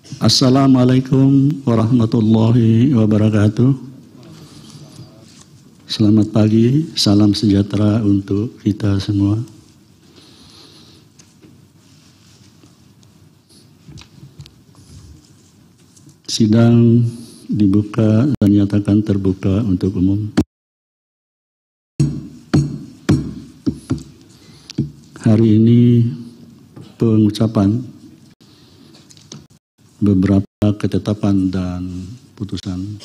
Assalamualaikum warahmatullahi wabarakatuh. Selamat pagi, salam sejahtera untuk kita semua. Sidang dibuka dan nyatakan terbuka untuk umum. Hari ini pengucapan beberapa ketetapan dan putusan.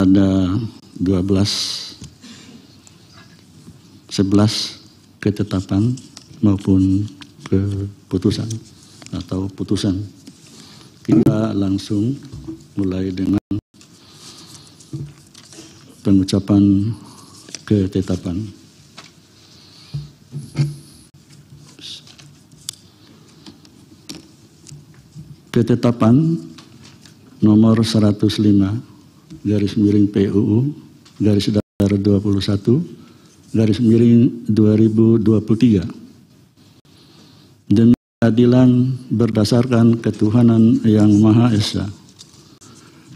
Ada 11 ketetapan maupun keputusan atau putusan. Kita langsung mulai dengan pengucapan ketetapan. Ketetapan nomor 105 garis miring PUU garis datar 21 garis miring 2023 demi keadilan berdasarkan ketuhanan yang Maha Esa.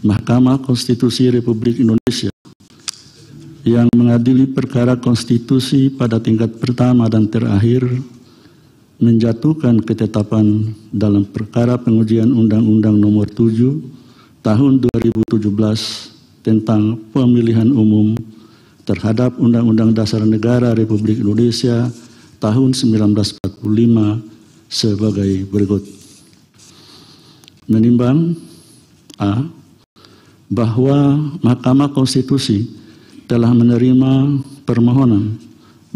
Mahkamah Konstitusi Republik Indonesia yang mengadili perkara konstitusi pada tingkat pertama dan terakhir menjatuhkan ketetapan dalam perkara pengujian Undang-Undang Nomor 7 Tahun 2017 tentang pemilihan umum terhadap Undang-Undang Dasar Negara Republik Indonesia tahun 1945 sebagai berikut. Menimbang A. Bahwa Mahkamah Konstitusi telah menerima permohonan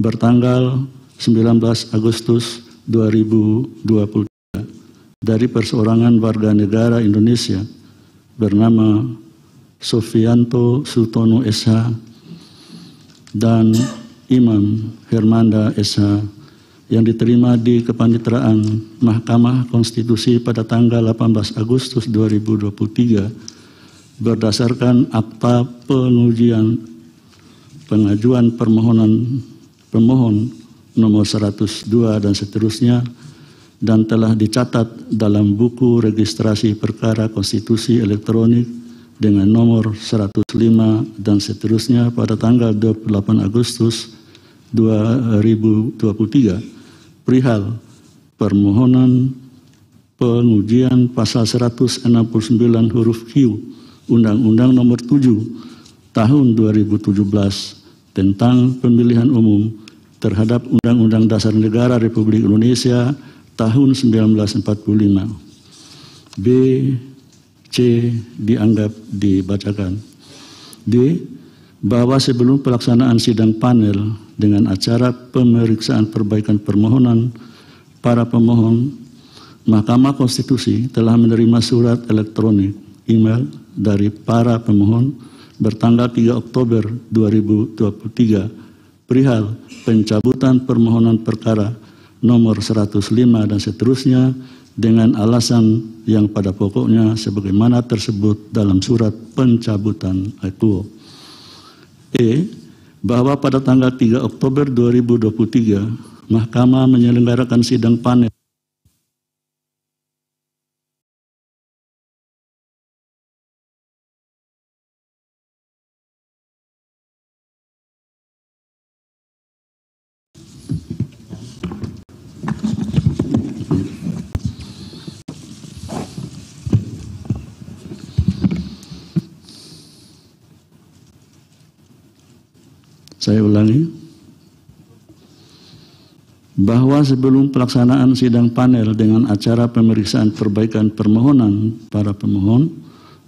bertanggal 19 Agustus 2023 dari perseorangan warga negara Indonesia bernama Sofianto Sutono SH dan Imam Hermanda SH yang diterima di Kepanitraan Mahkamah Konstitusi pada tanggal 18 Agustus 2023 berdasarkan akta pengajuan pemohon nomor 102 dan seterusnya dan telah dicatat dalam buku registrasi perkara konstitusi elektronik dengan nomor 105 dan seterusnya pada tanggal 28 Agustus 2023 perihal permohonan pengujian pasal 169 huruf Q Undang-Undang Nomor 7 Tahun 2017 tentang pemilihan umum terhadap Undang-Undang Dasar Negara Republik Indonesia tahun 1945. B, C dianggap dibacakan. D, bahwa sebelum pelaksanaan sidang panel dengan acara pemeriksaan perbaikan permohonan para pemohon, Mahkamah Konstitusi telah menerima surat elektronik email dari para pemohon bertanggal 3 Oktober 2023 perihal pencabutan permohonan perkara nomor 105 dan seterusnya dengan alasan yang pada pokoknya sebagaimana tersebut dalam surat pencabutan akuo. E. Bahwa pada tanggal 3 Oktober 2023 Mahkamah menyelenggarakan sidang panel Saya ulangi, bahwa sebelum pelaksanaan sidang panel dengan acara pemeriksaan perbaikan permohonan para pemohon,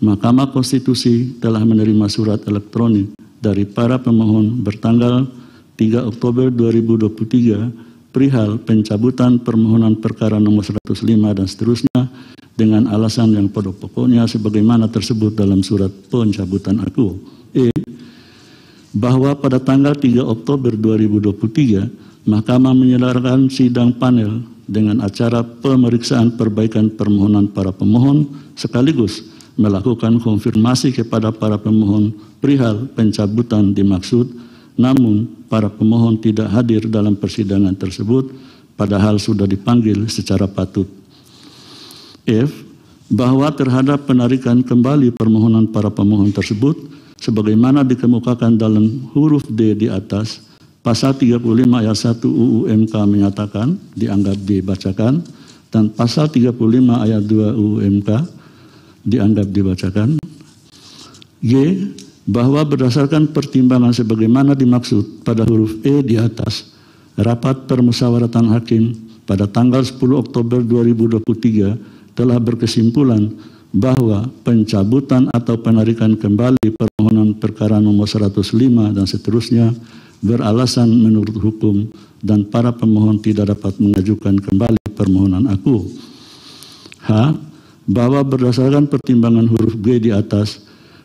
Mahkamah Konstitusi telah menerima surat elektronik dari para pemohon bertanggal 3 Oktober 2023 perihal pencabutan permohonan perkara nomor 105 dan seterusnya dengan alasan yang pada pokoknya sebagaimana tersebut dalam surat pencabutan akuo. E. Bahwa pada tanggal 3 Oktober 2023, Mahkamah menyelenggarakan sidang panel dengan acara pemeriksaan perbaikan permohonan para pemohon sekaligus melakukan konfirmasi kepada para pemohon perihal pencabutan dimaksud, namun para pemohon tidak hadir dalam persidangan tersebut padahal sudah dipanggil secara patut. F. bahwa terhadap penarikan kembali permohonan para pemohon tersebut sebagaimana dikemukakan dalam huruf D di atas, pasal 35 ayat 1 UU MK menyatakan dianggap dibacakan, dan pasal 35 ayat 2 UU MK dianggap dibacakan. G, bahwa berdasarkan pertimbangan sebagaimana dimaksud pada huruf E di atas, rapat permusyawaratan hakim pada tanggal 10 Oktober 2023 telah berkesimpulan bahwa pencabutan atau penarikan kembali permohonan perkara nomor 105 dan seterusnya beralasan menurut hukum dan para pemohon tidak dapat mengajukan kembali permohonan aku. H, bahwa berdasarkan pertimbangan huruf G di atas,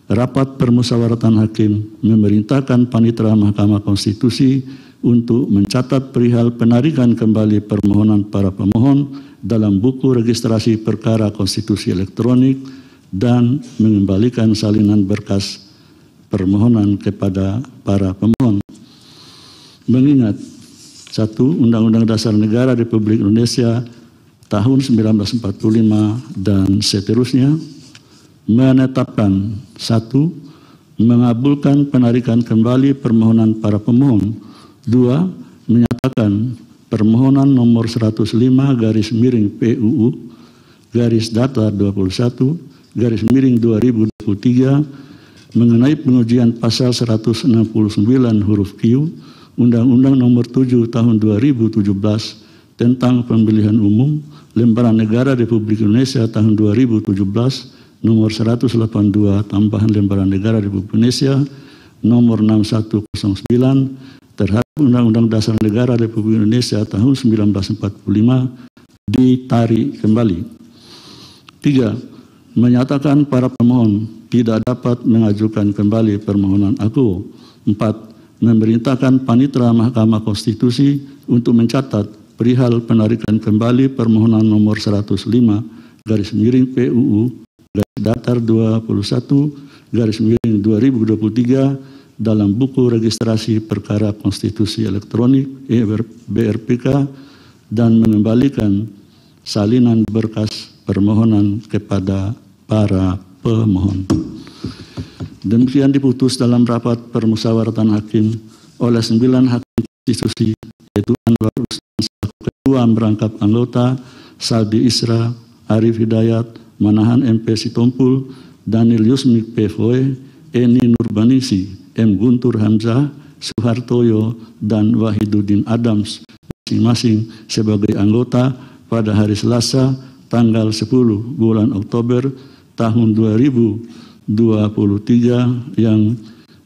rapat permusyawaratan hakim memerintahkan Panitera Mahkamah Konstitusi untuk mencatat perihal penarikan kembali permohonan para pemohon dalam buku registrasi perkara konstitusi elektronik dan mengembalikan salinan berkas permohonan kepada para pemohon. Mengingat 1. Undang-Undang Dasar Negara Republik Indonesia tahun 1945 dan seterusnya menetapkan 1. Mengabulkan penarikan kembali permohonan para pemohon. 2. Menyatakan permohonan nomor 105/PUU garis datar 21 /2023 mengenai pengujian pasal 169 huruf Q Undang-Undang nomor 7 tahun 2017 tentang pemilihan umum Lembaran Negara Republik Indonesia tahun 2017 nomor 182 tambahan Lembaran Negara Republik Indonesia nomor 6109 terhadap Undang-Undang Dasar Negara Republik Indonesia tahun 1945 ditarik kembali. 3. Menyatakan para pemohon tidak dapat mengajukan kembali permohonan aku. 4. Memerintahkan Panitera Mahkamah Konstitusi untuk mencatat perihal penarikan kembali permohonan nomor 105/PUU garis datar 21/2023 dalam buku registrasi perkara konstitusi elektronik BRPK dan mengembalikan salinan berkas permohonan kepada para pemohon. Demikian diputus dalam rapat permusyawaratan hakim oleh 9 hakim konstitusi, yaitu Anwar Usman selaku ketua merangkap anggota, Saldi Isra, Arif Hidayat, Manahan MP Sitompul, Daniel Yusmik PVOE, Eni Nurbanisi, M. Guntur Hamzah, Suhartoyo, dan Wahiduddin Adams masing-masing sebagai anggota pada hari Selasa tanggal 10 bulan Oktober tahun 2023 yang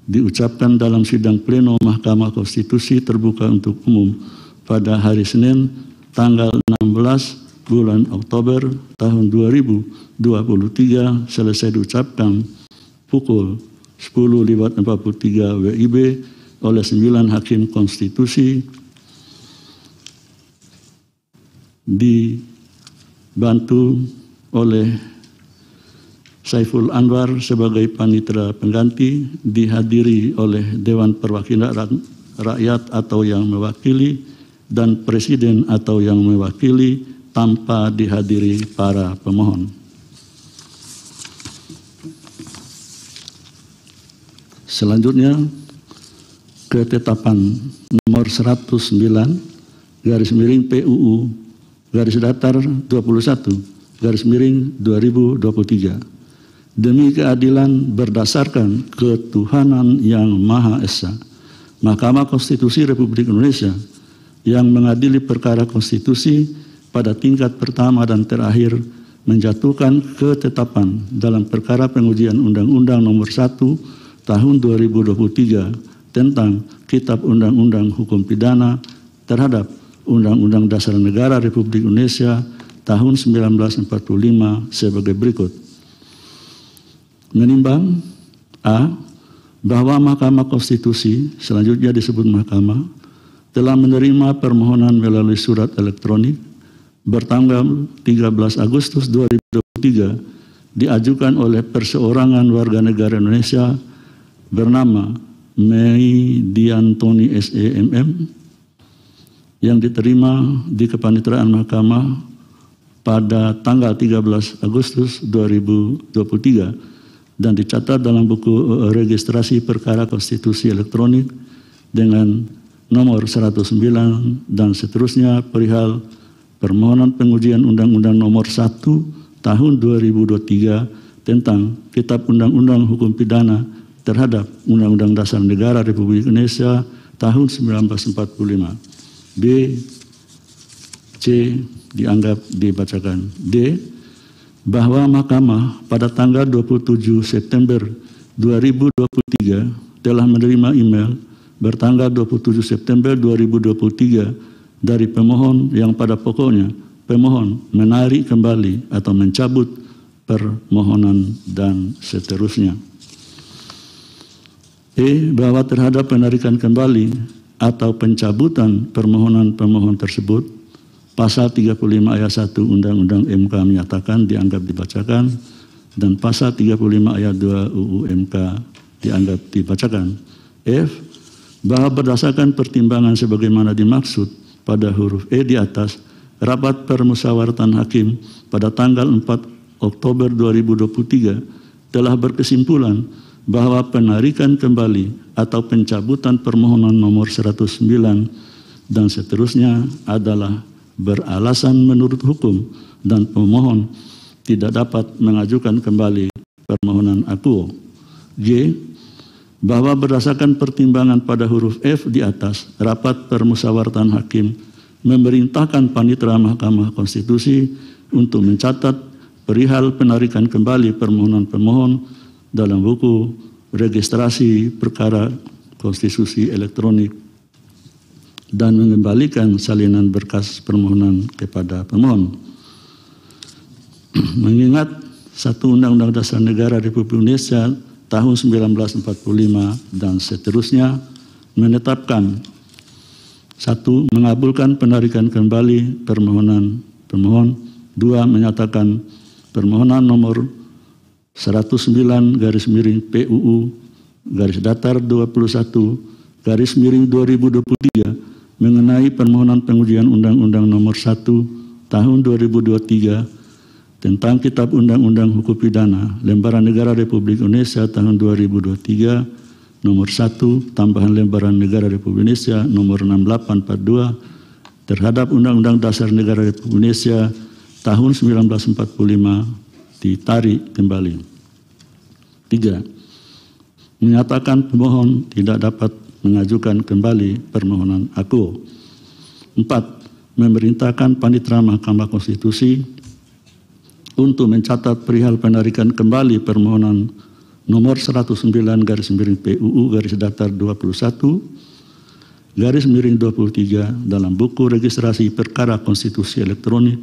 diucapkan dalam sidang pleno Mahkamah Konstitusi terbuka untuk umum pada hari Senin tanggal 16 bulan Oktober tahun 2023 selesai diucapkan pukul 10:43 WIB oleh 9 hakim konstitusi dibantu oleh Saiful Anwar sebagai panitera pengganti, dihadiri oleh Dewan Perwakilan Rakyat atau yang mewakili dan Presiden atau yang mewakili tanpa dihadiri para pemohon. Selanjutnya, ketetapan nomor 109/PUU garis datar 21/2023 demi keadilan berdasarkan ketuhanan yang Maha Esa. Mahkamah Konstitusi Republik Indonesia yang mengadili perkara konstitusi pada tingkat pertama dan terakhir menjatuhkan ketetapan dalam perkara pengujian Undang-Undang nomor 1 tahun 2023 tentang Kitab Undang-Undang Hukum Pidana terhadap Undang-Undang Dasar Negara Republik Indonesia tahun 1945 sebagai berikut. Menimbang A. Bahwa Mahkamah Konstitusi, selanjutnya disebut Mahkamah, telah menerima permohonan melalui surat elektronik bertanggal 13 Agustus 2023 diajukan oleh perseorangan warga negara Indonesia bernama Mei Diantoni SEMM yang diterima di kepaniteraan Mahkamah pada tanggal 13 Agustus 2023 dan dicatat dalam buku registrasi perkara konstitusi elektronik dengan nomor 109 dan seterusnya perihal permohonan pengujian Undang-Undang nomor 1 tahun 2023 tentang Kitab Undang-Undang Hukum Pidana terhadap Undang-Undang Dasar Negara Republik Indonesia tahun 1945. B, C dianggap dibacakan. D, bahwa Mahkamah pada tanggal 27 September 2023 telah menerima email bertanggal 27 September 2023 dari pemohon yang pada pokoknya pemohon menarik kembali atau mencabut permohonan dan seterusnya. E, bahwa terhadap penarikan kembali atau pencabutan permohonan pemohon tersebut, pasal 35 ayat 1 Undang-Undang MK menyatakan dianggap dibacakan dan pasal 35 ayat 2 UU MK dianggap dibacakan. F, bahwa berdasarkan pertimbangan sebagaimana dimaksud pada huruf E di atas, rapat permusyawaratan hakim pada tanggal 4 Oktober 2023 telah berkesimpulan bahwa penarikan kembali atau pencabutan permohonan nomor 109 dan seterusnya adalah beralasan menurut hukum dan pemohon tidak dapat mengajukan kembali permohonan akuo. G, bahwa berdasarkan pertimbangan pada huruf F di atas, rapat permusyawaratan hakim memerintahkan Panitera Mahkamah Konstitusi untuk mencatat perihal penarikan kembali permohonan pemohon dalam buku registrasi perkara konstitusi elektronik dan mengembalikan salinan berkas permohonan kepada pemohon. Mengingat 1 Undang-Undang Dasar Negara Republik Indonesia tahun 1945 dan seterusnya menetapkan 1. Mengabulkan penarikan kembali permohonan pemohon. 2. Menyatakan permohonan nomor 109 garis miring PUU garis datar 21 garis miring 2023 mengenai permohonan pengujian Undang-Undang nomor 1 tahun 2023 tentang Kitab Undang-Undang Hukum Pidana Lembaran Negara Republik Indonesia tahun 2023 nomor 1 tambahan Lembaran Negara Republik Indonesia nomor 6842 terhadap Undang-Undang Dasar Negara Republik Indonesia tahun 1945 ditarik kembali. 3. Menyatakan pemohon tidak dapat mengajukan kembali permohonan akuo. 4. Memerintahkan Panitera Mahkamah Konstitusi untuk mencatat perihal penarikan kembali permohonan nomor 109 garis miring PUU garis datar 21 garis miring 23 dalam buku registrasi perkara konstitusi elektronik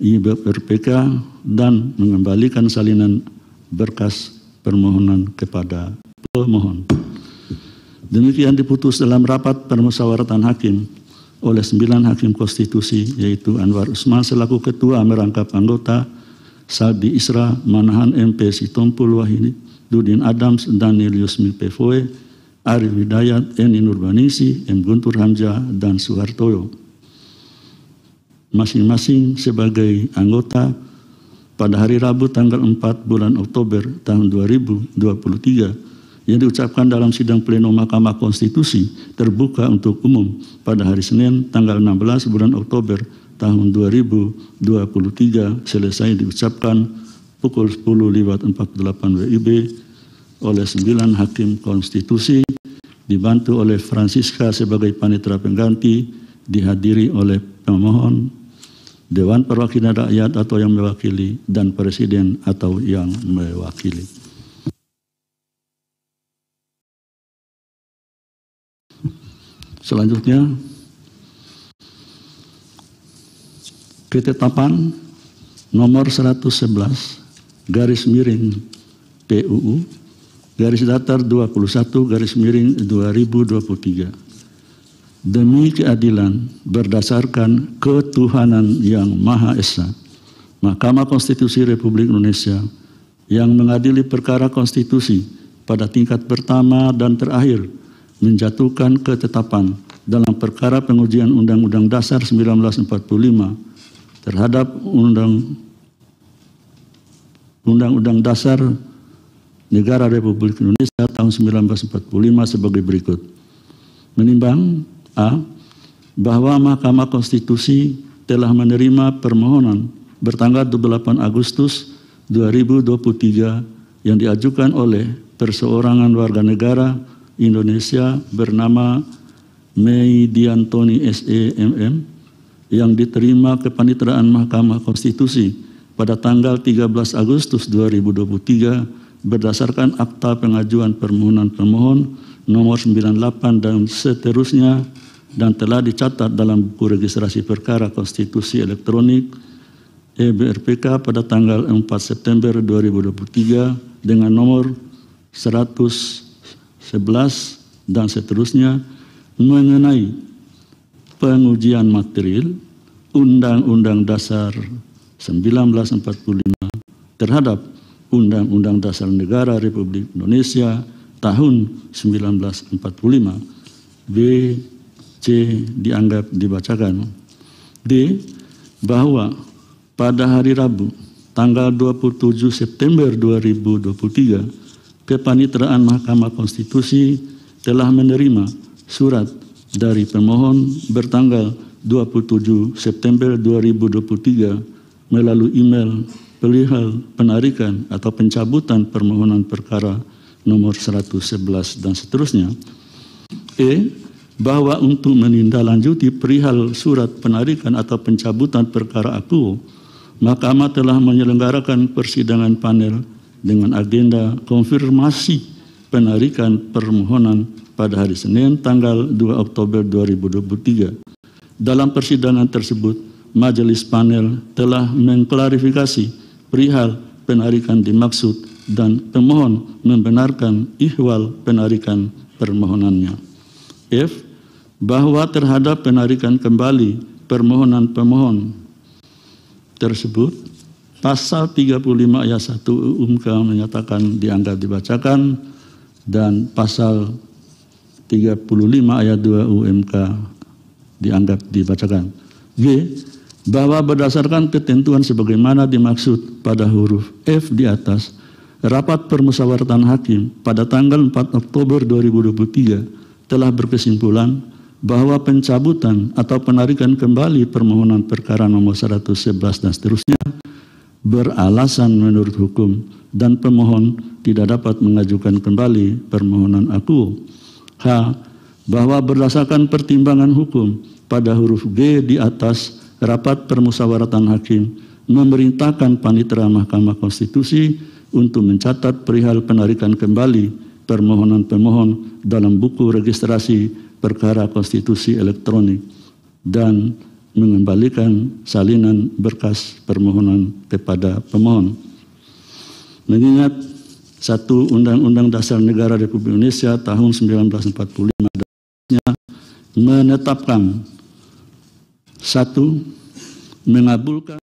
IBRPK dan mengembalikan salinan berkas permohonan kepada pemohon. Demikian diputus dalam rapat permusyawaratan hakim oleh 9 hakim konstitusi yaitu Anwar Usman selaku ketua merangkap anggota, Saldi Isra, Manahan MP Sitompul Wahidi, Dudin Adams, Daniel Yusmi Pefoe, Arif Hidayat, Eni Nurbanisi, M. Guntur Hamzah, dan Suhartoyo. Masing-masing sebagai anggota pada hari Rabu tanggal 4 bulan Oktober tahun 2023 yang diucapkan dalam sidang pleno Mahkamah Konstitusi terbuka untuk umum pada hari Senin tanggal 16 bulan Oktober tahun 2023 selesai diucapkan pukul 10:48 WIB oleh 9 hakim konstitusi dibantu oleh Francisca sebagai panitera pengganti, dihadiri oleh pemohon, Dewan Perwakilan Rakyat atau yang mewakili, dan Presiden atau yang mewakili. Selanjutnya, ketetapan nomor 111 garis miring PUU garis datar 21 garis miring 2023 demi keadilan berdasarkan ketuhanan yang Maha Esa, Mahkamah Konstitusi Republik Indonesia yang mengadili perkara konstitusi pada tingkat pertama dan terakhir menjatuhkan ketetapan dalam perkara pengujian Undang-Undang Dasar 1945 terhadap Undang-Undang Dasar Negara Republik Indonesia tahun 1945 sebagai berikut. Menimbang A. Bahwa Mahkamah Konstitusi telah menerima permohonan bertanggal 28 Agustus 2023 yang diajukan oleh perseorangan warga negara Indonesia bernama Mei Diantoni SE/MM yang diterima kepanitraan Mahkamah Konstitusi pada tanggal 13 Agustus 2023 berdasarkan akta pengajuan permohonan pemohon nomor 98 dan seterusnya dan telah dicatat dalam buku registrasi perkara konstitusi elektronik EBRPK pada tanggal 4 September 2023 dengan nomor 111 dan seterusnya mengenai pengujian material Undang-Undang Dasar 1945 terhadap Undang-Undang Dasar Negara Republik Indonesia tahun 1945. B. C. Dianggap dibacakan. D. Bahwa pada hari Rabu tanggal 27 September 2023 kepanitraan Mahkamah Konstitusi telah menerima surat dari pemohon bertanggal 27 September 2023 melalui email perihal penarikan atau pencabutan permohonan perkara nomor 111 dan seterusnya. E. Bahwa untuk menindaklanjuti perihal surat penarikan atau pencabutan perkara akuo, Mahkamah telah menyelenggarakan persidangan panel dengan agenda konfirmasi penarikan permohonan pada hari Senin tanggal 2 Oktober 2023. Dalam persidangan tersebut, majelis panel telah mengklarifikasi perihal penarikan dimaksud dan pemohon membenarkan ihwal penarikan permohonannya. F. Bahwa terhadap penarikan kembali permohonan pemohon tersebut, pasal 35 ayat 1 UMK menyatakan dianggap dibacakan dan pasal 35 ayat 2 UMK dianggap dibacakan. G. Bahwa berdasarkan ketentuan sebagaimana dimaksud pada huruf F di atas, rapat permusyawaratan hakim pada tanggal 4 Oktober 2023 telah berkesimpulan bahwa pencabutan atau penarikan kembali permohonan perkara nomor 111 dan seterusnya beralasan menurut hukum dan pemohon tidak dapat mengajukan kembali permohonan akuo. H. Bahwa berdasarkan pertimbangan hukum pada huruf G di atas, rapat permusyawaratan hakim memerintahkan panitera Mahkamah Konstitusi untuk mencatat perihal penarikan kembali permohonan pemohon dalam buku registrasi perkara konstitusi elektronik dan mengembalikan salinan berkas permohonan kepada pemohon. Mengingat 1 Undang-Undang Dasar Negara Republik Indonesia tahun 1945 menetapkan 1. Mengabulkan